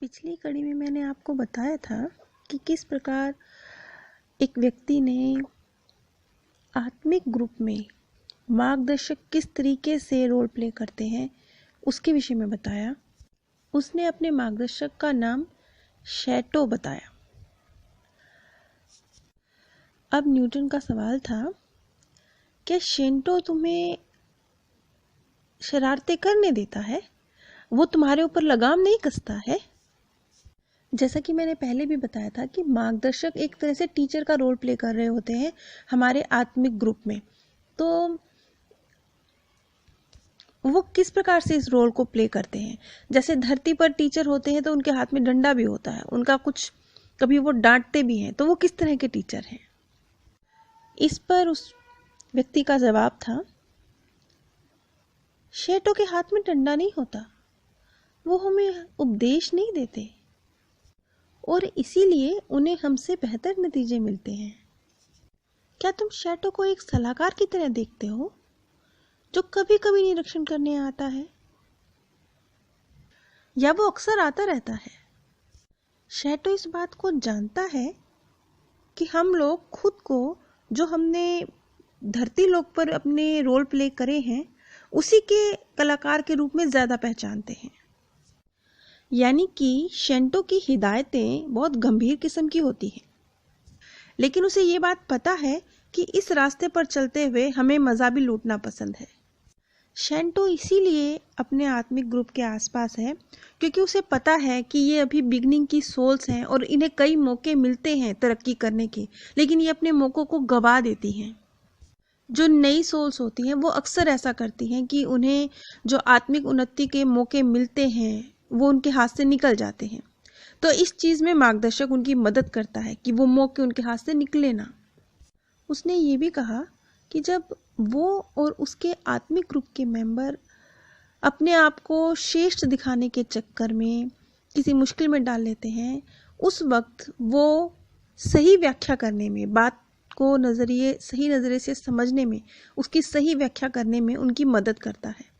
पिछली कड़ी में मैंने आपको बताया था कि किस प्रकार एक व्यक्ति ने आत्मिक ग्रुप में मार्गदर्शक किस तरीके से रोल प्ले करते हैं उसके विषय में बताया। उसने अपने मार्गदर्शक का नाम शैटो बताया। अब न्यूटन का सवाल था, क्या शेंटो तुम्हें शरारतें करने देता है? वो तुम्हारे ऊपर लगाम नहीं कसता है? जैसा कि मैंने पहले भी बताया था कि मार्गदर्शक एक तरह से टीचर का रोल प्ले कर रहे होते हैं हमारे आत्मिक ग्रुप में। तो वो किस प्रकार से इस रोल को प्ले करते हैं? जैसे धरती पर टीचर होते हैं तो उनके हाथ में डंडा भी होता है, उनका कुछ कभी वो डांटते भी हैं, तो वो किस तरह के टीचर हैं? इस पर उस व्यक्ति का जवाब था, शेटो के हाथ में डंडा नहीं होता, वो हमें उपदेश नहीं देते और इसीलिए उन्हें हमसे बेहतर नतीजे मिलते हैं। क्या तुम शैटो को एक सलाहकार की तरह देखते हो जो कभी कभी निरीक्षण करने आता है, या वो अक्सर आता रहता है? शैटो इस बात को जानता है कि हम लोग खुद को जो हमने धरती लोक पर अपने रोल प्ले करे हैं उसी के कलाकार के रूप में ज्यादा पहचानते हैं। यानी कि शेंटो की हिदायतें बहुत गंभीर किस्म की होती हैं, लेकिन उसे ये बात पता है कि इस रास्ते पर चलते हुए हमें मजा भी लूटना पसंद है। शेंटो इसीलिए अपने आत्मिक ग्रुप के आसपास है क्योंकि उसे पता है कि ये अभी बिगनिंग की सोल्स हैं और इन्हें कई मौके मिलते हैं तरक्की करने के, लेकिन ये अपने मौकों को गवा देती हैं। जो नई सोल्स होती हैं वो अक्सर ऐसा करती हैं कि उन्हें जो आत्मिक उन्नति के मौके मिलते हैं वो उनके हाथ से निकल जाते हैं। तो इस चीज़ में मार्गदर्शक उनकी मदद करता है कि वो मौके उनके हाथ से निकले ना। उसने ये भी कहा कि जब वो और उसके आत्मिक ग्रुप के मेंबर अपने आप को श्रेष्ठ दिखाने के चक्कर में किसी मुश्किल में डाल लेते हैं, उस वक्त वो सही व्याख्या करने में, बात को सही नज़रिए से समझने में, उसकी सही व्याख्या करने में उनकी मदद करता है।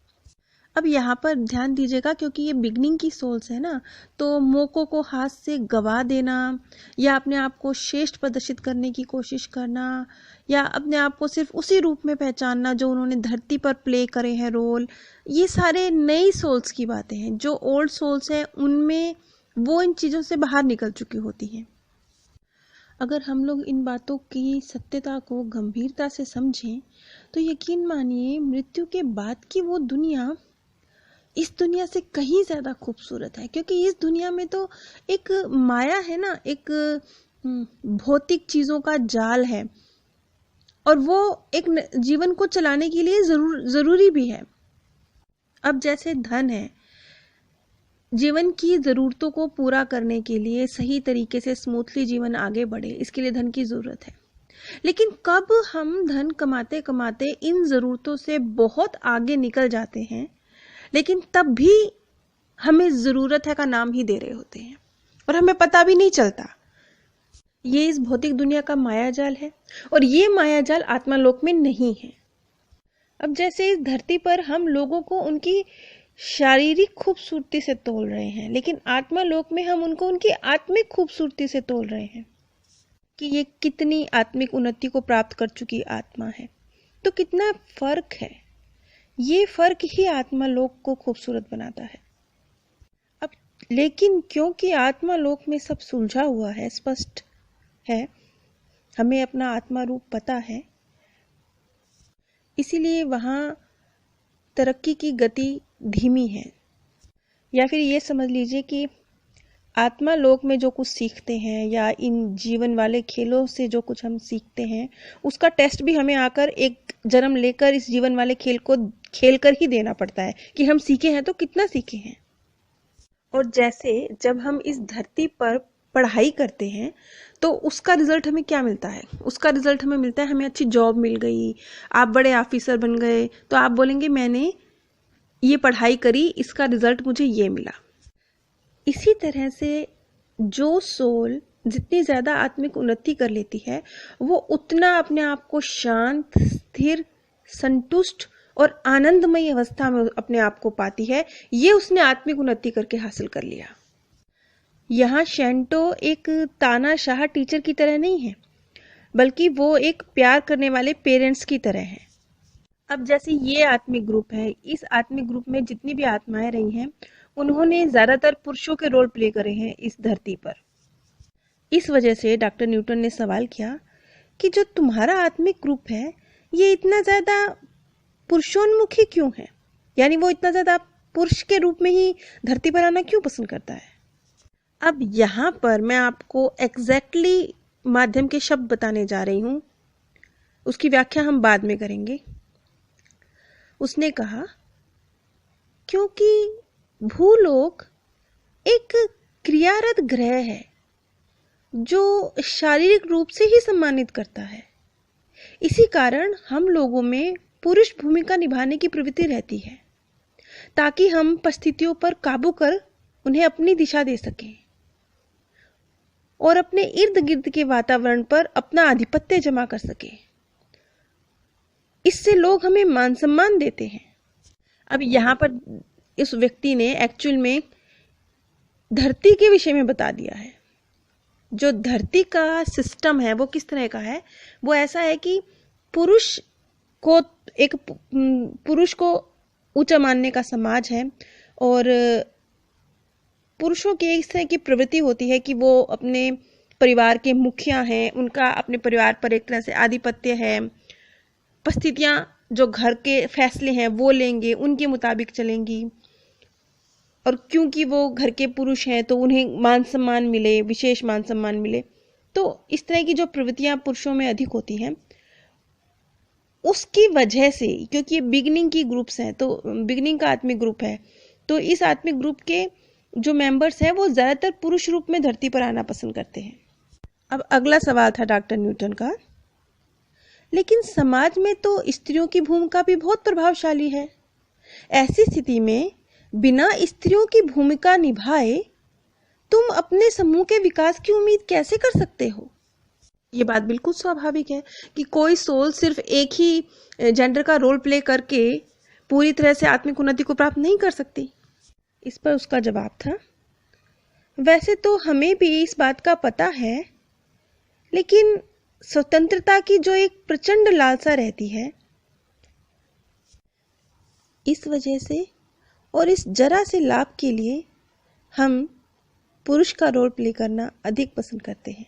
अब यहाँ पर ध्यान दीजिएगा क्योंकि ये बिगनिंग की सोल्स है ना, तो मौकों को हाथ से गवा देना या अपने आप को श्रेष्ठ प्रदर्शित करने की कोशिश करना या अपने आप को सिर्फ उसी रूप में पहचानना जो उन्होंने धरती पर प्ले करे हैं रोल, ये सारे नई सोल्स की बातें हैं। जो ओल्ड सोल्स हैं उनमें वो इन चीज़ों से बाहर निकल चुकी होती हैं। अगर हम लोग इन बातों की सत्यता को गंभीरता से समझें तो यकीन मानिए मृत्यु के बाद की वो दुनिया इस दुनिया से कहीं ज्यादा खूबसूरत है, क्योंकि इस दुनिया में तो एक माया है ना, एक भौतिक चीजों का जाल है और वो एक जीवन को चलाने के लिए जरूरी भी है। अब जैसे धन है, जीवन की ज़रूरतों को पूरा करने के लिए सही तरीके से स्मूथली जीवन आगे बढ़े, इसके लिए धन की ज़रूरत है। लेकिन कब हम धन कमाते कमाते इन ज़रूरतों से बहुत आगे निकल जाते हैं, लेकिन तब भी हमें ज़रूरत है का नाम ही दे रहे होते हैं और हमें पता भी नहीं चलता। ये इस भौतिक दुनिया का मायाजाल है और ये मायाजाल आत्मालोक में नहीं है। अब जैसे इस धरती पर हम लोगों को उनकी शारीरिक खूबसूरती से तोल रहे हैं, लेकिन आत्मालोक में हम उनको उनकी आत्मिक खूबसूरती से तोल रहे हैं कि ये कितनी आत्मिक उन्नति को प्राप्त कर चुकी आत्मा है। तो कितना फर्क है, ये फर्क ही आत्मालोक को खूबसूरत बनाता है। अब लेकिन क्योंकि आत्मालोक में सब सुलझा हुआ है, स्पष्ट है, हमें अपना आत्मा रूप पता है, इसीलिए वहां तरक्की की गति धीमी है। या फिर ये समझ लीजिए कि आत्मा लोक में जो कुछ सीखते हैं या इन जीवन वाले खेलों से जो कुछ हम सीखते हैं उसका टेस्ट भी हमें आकर एक जन्म लेकर इस जीवन वाले खेल को खेल कर ही देना पड़ता है कि हम सीखे हैं तो कितना सीखे हैं। और जैसे जब हम इस धरती पर पढ़ाई करते हैं तो उसका रिजल्ट हमें क्या मिलता है? उसका रिजल्ट हमें मिलता है, हमें अच्छी जॉब मिल गई, आप बड़े ऑफिसर बन गए, तो आप बोलेंगे मैंने ये पढ़ाई करी, इसका रिजल्ट मुझे ये मिला। इसी तरह से जो सोल जितनी ज़्यादा आत्मिक उन्नति कर लेती है वो उतना अपने आप को शांत, स्थिर, संतुष्ट और आनंदमयी अवस्था में अपने आप को पाती है। ये उसने आत्मिक उन्नति करके हासिल कर लिया। यहाँ शेंटो एक तानाशाह टीचर की तरह नहीं है, बल्कि वो एक प्यार करने वाले पेरेंट्स की तरह है। अब जैसे ये आत्मिक ग्रुप है, इस आत्मिक ग्रुप में जितनी भी आत्माएं रही हैं, उन्होंने ज़्यादातर पुरुषों के रोल प्ले करे हैं इस धरती पर। इस वजह से डॉक्टर न्यूटन ने सवाल किया कि जो तुम्हारा आत्मिक ग्रुप है, ये इतना ज़्यादा पुरुषोन्मुखी क्यों है? यानी वो इतना ज़्यादा पुरुष के रूप में ही धरती पर आना क्यों पसंद करता है? अब यहाँ पर मैं आपको एग्जैक्टली माध्यम के शब्द बताने जा रही हूँ, उसकी व्याख्या हम बाद में करेंगे। उसने कहा क्योंकि भूलोक एक क्रियारत ग्रह है जो शारीरिक रूप से ही सम्मानित करता है। इसी कारण हम लोगों में पुरुष भूमिका निभाने की प्रवृत्ति रहती है, ताकि हम परिस्थितियों पर काबू कर उन्हें अपनी दिशा दे सकें और अपने इर्द गिर्द के वातावरण पर अपना आधिपत्य जमा कर सकें। इससे लोग हमें मान सम्मान देते हैं। अब यहाँ पर इस व्यक्ति ने एक्चुअल में धरती के विषय में बता दिया है। जो धरती का सिस्टम है वो किस तरह का है? वो ऐसा है कि पुरुष को ऊंचा मानने का समाज है, और पुरुषों की इस तरह की प्रवृत्ति होती है कि वो अपने परिवार के मुखिया हैं, उनका अपने परिवार पर एक तरह से आधिपत्य है। परिस्थितियां जो घर के फैसले हैं वो लेंगे, उनके मुताबिक चलेंगी, और क्योंकि वो घर के पुरुष हैं तो उन्हें मान सम्मान मिले, विशेष मान सम्मान मिले। तो इस तरह की जो प्रवृत्तियां पुरुषों में अधिक होती हैं, उसकी वजह से, क्योंकि ये बिगनिंग की ग्रुप्स हैं, तो बिगनिंग का आत्मिक ग्रुप है, तो इस आत्मिक ग्रुप के जो मेंबर्स हैं वो ज़्यादातर पुरुष रूप में धरती पर आना पसंद करते हैं। अब अगला सवाल था डॉक्टर न्यूटन का, लेकिन समाज में तो स्त्रियों की भूमिका भी बहुत प्रभावशाली है। ऐसी स्थिति में बिना स्त्रियों की भूमिका निभाए तुम अपने समूह के विकास की उम्मीद कैसे कर सकते हो? ये बात बिल्कुल स्वाभाविक है कि कोई सोल सिर्फ एक ही जेंडर का रोल प्ले करके पूरी तरह से आत्मिक उन्नति को प्राप्त नहीं कर सकती। इस पर उसका जवाब था, वैसे तो हमें भी इस बात का पता है, लेकिन स्वतंत्रता की जो एक प्रचंड लालसा रहती है, इस वजह से और इस जरा से लाभ के लिए हम पुरुष का रोल प्ले करना अधिक पसंद करते हैं।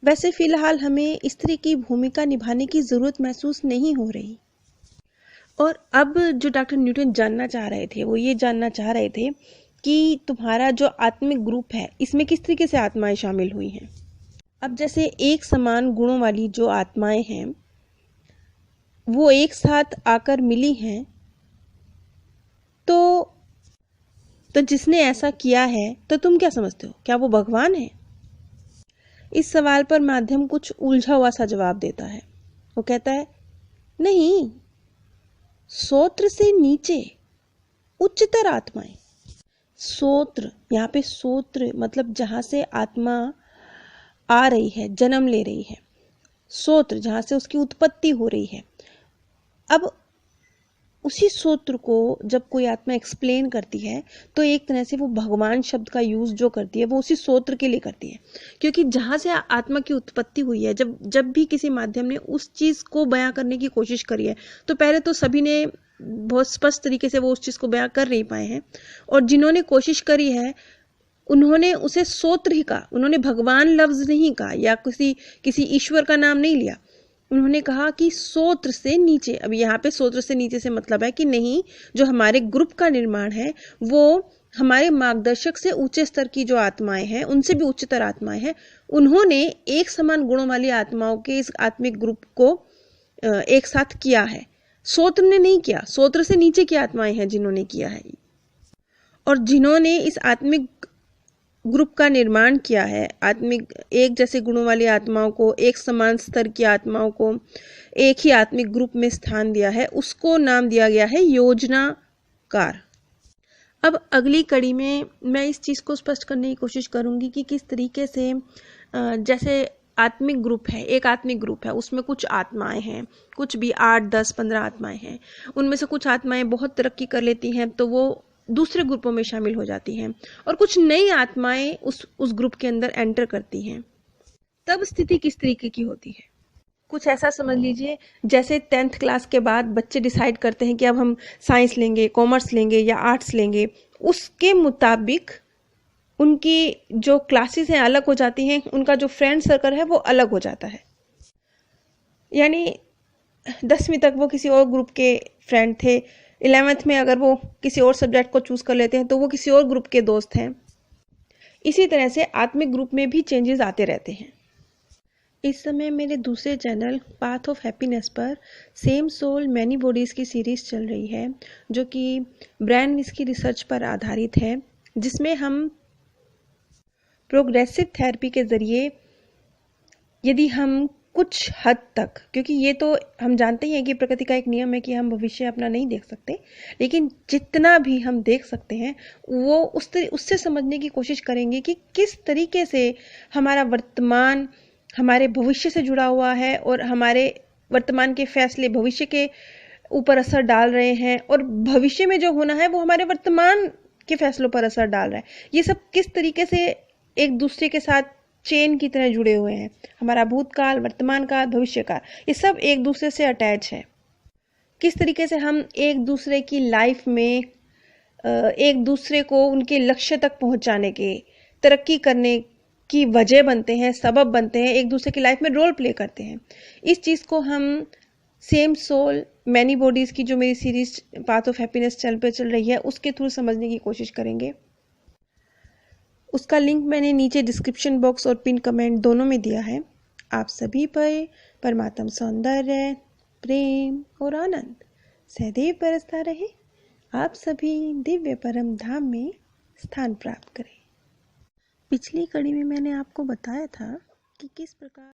वैसे फिलहाल हमें स्त्री की भूमिका निभाने की जरूरत महसूस नहीं हो रही। और अब जो डॉक्टर न्यूटन जानना चाह रहे थे, वो ये जानना चाह रहे थे कि तुम्हारा जो आत्मिक ग्रुप है, इसमें किस तरीके से आत्माएं शामिल हुई हैं। अब जैसे एक समान गुणों वाली जो आत्माएं हैं वो एक साथ आकर मिली हैं, तो जिसने ऐसा किया है तो तुम क्या समझते हो, क्या वो भगवान है? इस सवाल पर माध्यम कुछ उलझा हुआ सा जवाब देता है। वो कहता है, नहीं, सोत्र से नीचे उच्चतर आत्माएं। सोत्र, यहाँ पे सोत्र मतलब जहां से आत्मा आ रही है, जन्म ले रही है। सोत्र जहां से उसकी उत्पत्ति हो रही है। अब उसी सूत्र को जब कोई आत्मा एक्सप्लेन करती है तो एक तरह से वो भगवान शब्द का यूज जो करती है वो उसी सूत्र के लिए करती है, क्योंकि जहां से आत्मा की उत्पत्ति हुई है, जब भी किसी माध्यम ने उस चीज को बयां करने की कोशिश करी है, तो पहले तो सभी ने बहुत स्पष्ट तरीके से वो उस चीज को बयां कर नहीं पाए हैं, और जिन्होंने कोशिश करी है उन्होंने उसे सूत्र ही कहा, उन्होंने भगवान लफ्ज नहीं कहा या किसी ईश्वर का नाम नहीं लिया। उन्होंने कहा कि सोत्र से नीचे। अब यहाँ पे सोत्र से नीचे से मतलब है कि नहीं, जो हमारे ग्रुप का निर्माण है वो हमारे मार्गदर्शक से ऊंचे स्तर की जो आत्माएं हैं, उनसे भी उच्चतर आत्माएं हैं, उन्होंने एक समान गुणों वाली आत्माओं के इस आत्मिक ग्रुप को एक साथ किया है। सोत्र ने नहीं किया, सोत्र से नीचे की आत्माएं हैं जिन्होंने किया है, और जिन्होंने इस आत्मिक ग्रुप का निर्माण किया है, आत्मिक एक जैसे गुणों वाली आत्माओं को, एक समान स्तर की आत्माओं को एक ही आत्मिक ग्रुप में स्थान दिया है, उसको नाम दिया गया है योजनाकार। अब अगली कड़ी में मैं इस चीज़ को स्पष्ट करने की कोशिश करूंगी कि किस तरीके से जैसे आत्मिक ग्रुप है, एक आत्मिक ग्रुप है, उसमें कुछ आत्माएं हैं, कुछ भी 8, 10, 15 आत्माएं हैं, उनमें से कुछ आत्माएं बहुत तरक्की कर लेती हैं तो वो दूसरे ग्रुपों में शामिल हो जाती हैं और कुछ नई आत्माएं उस ग्रुप के अंदर एंटर करती हैं। तब स्थिति किस तरीके की होती है? कुछ ऐसा समझ लीजिए जैसे 10th क्लास के बाद बच्चे डिसाइड करते हैं कि अब हम साइंस लेंगे, कॉमर्स लेंगे या आर्ट्स लेंगे। उसके मुताबिक उनकी जो क्लासेस हैं अलग हो जाती हैं, उनका जो फ्रेंड सर्कल है वो अलग हो जाता है। यानी 10वीं तक वो किसी और ग्रुप के फ्रेंड थे, 11th में अगर वो किसी और सब्जेक्ट को चूज कर लेते हैं तो वो किसी और ग्रुप के दोस्त हैं। इसी तरह से आत्मिक ग्रुप में भी चेंजेस आते रहते हैं। इस समय मेरे दूसरे चैनल पाथ ऑफ हैप्पीनेस पर सेम सोल मैनी बॉडीज़ की सीरीज़ चल रही है, जो कि ब्रायन विस की रिसर्च पर आधारित है, जिसमें हम प्रोग्रेसिव थेरेपी के ज़रिए यदि हम कुछ हद तक, क्योंकि ये तो हम जानते हैं कि प्रकृति का एक नियम है कि हम भविष्य अपना नहीं देख सकते, लेकिन जितना भी हम देख सकते हैं वो उससे समझने की कोशिश करेंगे कि किस तरीके से हमारा वर्तमान हमारे भविष्य से जुड़ा हुआ है और हमारे वर्तमान के फैसले भविष्य के ऊपर असर डाल रहे हैं और भविष्य में जो होना है वो हमारे वर्तमान के फैसलों पर असर डाल रहा है। ये सब किस तरीके से एक दूसरे के साथ चेन की तरह जुड़े हुए हैं। हमारा भूतकाल, वर्तमान काल, भविष्य काल, ये सब एक दूसरे से अटैच है। किस तरीके से हम एक दूसरे की लाइफ में एक दूसरे को उनके लक्ष्य तक पहुंचाने के, तरक्की करने की वजह बनते हैं, सबब बनते हैं, एक दूसरे की लाइफ में रोल प्ले करते हैं। इस चीज़ को हम सेम सोल मैनी बॉडीज़ की जो मेरी सीरीज पाथ ऑफ हैप्पीनेस चल रही है उसके थ्रू समझने की कोशिश करेंगे। उसका लिंक मैंने नीचे डिस्क्रिप्शन बॉक्स और पिन कमेंट दोनों में दिया है। आप सभी पर परमात्म सौंदर्य, प्रेम और आनंद सदैव बरसता रहे। आप सभी दिव्य परम धाम में स्थान प्राप्त करें। पिछली कड़ी में मैंने आपको बताया था कि किस प्रकार